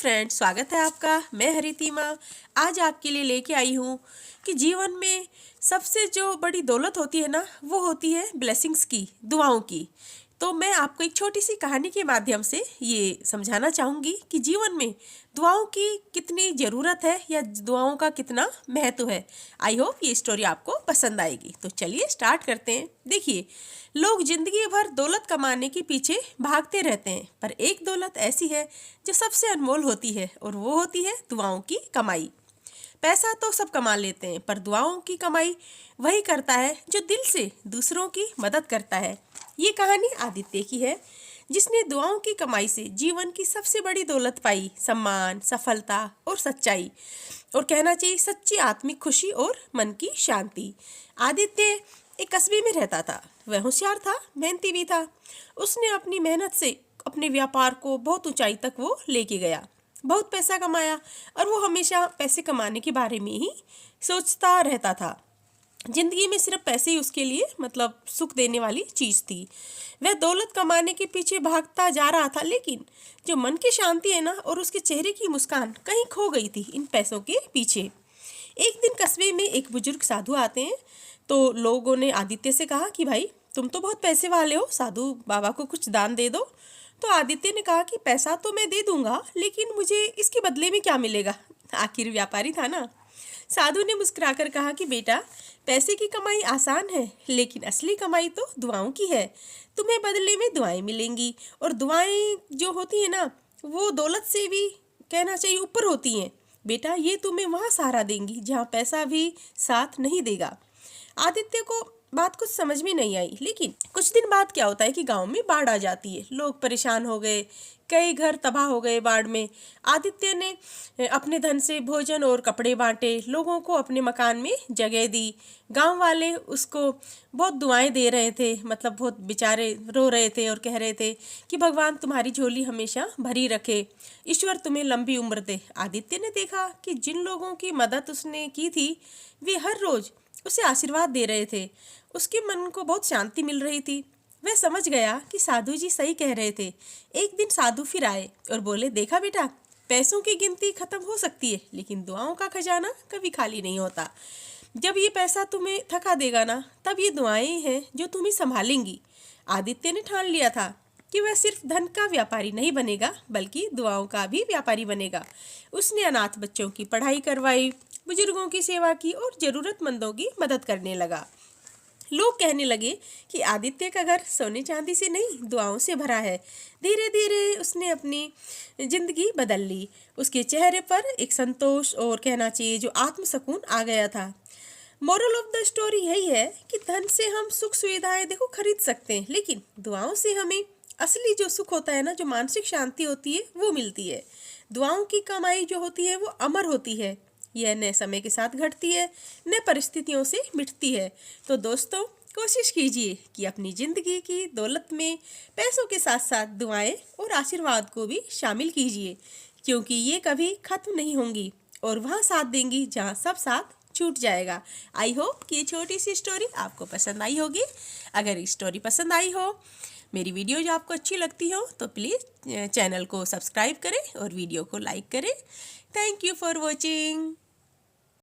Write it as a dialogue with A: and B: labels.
A: Friends, स्वागत है आपका। मैं हरितिमा आज आपके लिए लेके आई हूँ कि जीवन में सबसे जो बड़ी दौलत होती है ना, वो होती है ब्लेसिंग्स की, दुआओं की। तो मैं आपको एक छोटी सी कहानी के माध्यम से ये समझाना चाहूँगी कि जीवन में दुआओं की कितनी ज़रूरत है या दुआओं का कितना महत्व है। आई होप ये स्टोरी आपको पसंद आएगी। तो चलिए स्टार्ट करते हैं। देखिए, लोग जिंदगी भर दौलत कमाने के पीछे भागते रहते हैं, पर एक दौलत ऐसी है जो सबसे अनमोल होती है और वो होती है दुआओं की कमाई। पैसा तो सब कमा लेते हैं, पर दुआओं की कमाई वही करता है जो दिल से दूसरों की मदद करता है। ये कहानी आदित्य की है, जिसने दुआओं की कमाई से जीवन की सबसे बड़ी दौलत पाई, सम्मान, सफलता और सच्चाई, और कहना चाहिए सच्ची आत्मिक खुशी और मन की शांति। आदित्य एक कस्बे में रहता था। वह होशियार था, मेहनती भी था। उसने अपनी मेहनत से अपने व्यापार को बहुत ऊंचाई तक वो लेके गया, बहुत पैसा कमाया, और वो हमेशा पैसे कमाने के बारे में ही सोचता रहता था। जिंदगी में सिर्फ पैसे ही उसके लिए सुख देने वाली चीज थी। वह दौलत कमाने के पीछे भागता जा रहा था, लेकिन जो मन की शांति है ना, और उसके चेहरे की मुस्कान कहीं खो गई थी इन पैसों के पीछे। एक दिन कस्बे में एक बुजुर्ग साधु आते हैं। तो लोगों ने आदित्य से कहा कि भाई, तुम तो बहुत पैसे वाले हो, साधु बाबा को कुछ दान दे दो। तो आदित्य ने कहा कि पैसा तो मैं दे दूंगा, लेकिन मुझे इसके बदले में क्या मिलेगा? आखिर व्यापारी था ना। साधु ने मुस्कुराकर कहा कि बेटा, पैसे की कमाई आसान है, लेकिन असली कमाई तो दुआओं की है। तुम्हें बदले में दुआएं मिलेंगी, और दुआएं जो होती है ना, वो दौलत से भी कहना चाहिए ऊपर होती हैं। बेटा, ये तुम्हें वहाँ सहारा देंगी जहाँ पैसा भी साथ नहीं देगा। आदित्य को बात कुछ समझ में नहीं आई, लेकिन कुछ दिन बाद क्या होता है कि गांव में बाढ़ आ जाती है। लोग परेशान हो गए, कई घर तबाह हो गए बाढ़ में। आदित्य ने अपने धन से भोजन और कपड़े बांटे, लोगों को अपने मकान में जगह दी। गांव वाले उसको बहुत दुआएं दे रहे थे, बहुत बेचारे रो रहे थे और कह रहे थे कि भगवान तुम्हारी झोली हमेशा भरी रखे, ईश्वर तुम्हें लंबी उम्र दे। आदित्य ने देखा कि जिन लोगों की मदद उसने की थी, वे हर रोज उसे आशीर्वाद दे रहे थे। उसके मन को बहुत शांति मिल रही थी। वह समझ गया कि साधु जी सही कह रहे थे। एक दिन साधु फिर आए और बोले, देखा बेटा, पैसों की गिनती खत्म हो सकती है, लेकिन दुआओं का खजाना कभी खाली नहीं होता। जब ये पैसा तुम्हें थका देगा ना, तब ये दुआएं हैं जो तुम्हें संभालेंगी। आदित्य ने ठान लिया था कि वह सिर्फ धन का व्यापारी नहीं बनेगा, बल्कि दुआओं का भी व्यापारी बनेगा। उसने अनाथ बच्चों की पढ़ाई करवाई, बुजुर्गों की सेवा की और जरूरतमंदों की मदद करने लगा। लोग कहने लगे कि आदित्य का घर सोने चांदी से नहीं, दुआओं से भरा है। धीरे धीरे उसने अपनी जिंदगी बदल ली। उसके चेहरे पर एक संतोष और कहना चाहिए जो आत्मसकून आ गया था। मोरल ऑफ द स्टोरी यही है कि धन से हम सुख सुविधाएं देखो खरीद सकते हैं, लेकिन दुआओं से हमें असली जो सुख होता है ना, जो मानसिक शांति होती है, वो मिलती है। दुआओं की कमाई जो होती है वो अमर होती है। यह नए समय के साथ घटती है, नए परिस्थितियों से मिटती है। तो दोस्तों, कोशिश कीजिए कि अपनी जिंदगी की दौलत में पैसों के साथ साथ दुआएं और आशीर्वाद को भी शामिल कीजिए, क्योंकि ये कभी खत्म नहीं होंगी और वहाँ साथ देंगी जहाँ सब साथ छूट जाएगा। आई होप कि ये छोटी सी स्टोरी आपको पसंद आई होगी। अगर स्टोरी पसंद आई हो, मेरी वीडियो जो आपको अच्छी लगती हो, तो प्लीज़ चैनल को सब्सक्राइब करें और वीडियो को लाइक करें। Thank you for watching.